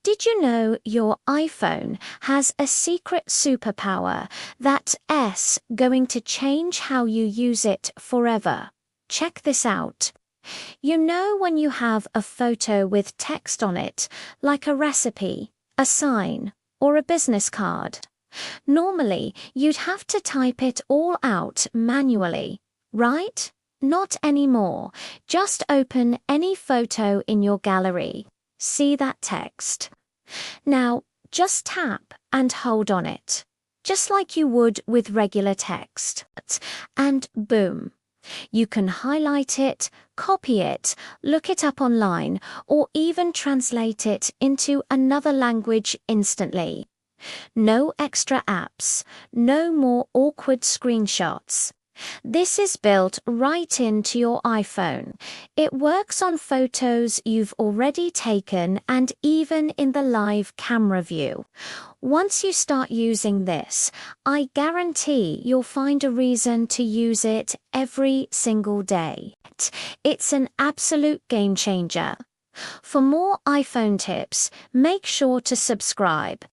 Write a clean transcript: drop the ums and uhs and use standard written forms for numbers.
Did you know your iPhone has a secret superpower that's going to change how you use it forever? Check this out. You know when you have a photo with text on it, like a recipe, a sign, or a business card? Normally, you'd have to type it all out manually, right? Not anymore. Just open any photo in your gallery. See that text? Now, just tap and hold on it, just like you would with regular text. And boom. You can highlight it, copy it, look it up online, or even translate it into another language instantly. No extra apps, no more awkward screenshots. This is built right into your iPhone. It works on photos you've already taken and even in the live camera view. Once you start using this, I guarantee you'll find a reason to use it every single day. It's an absolute game changer. For more iPhone tips, make sure to subscribe.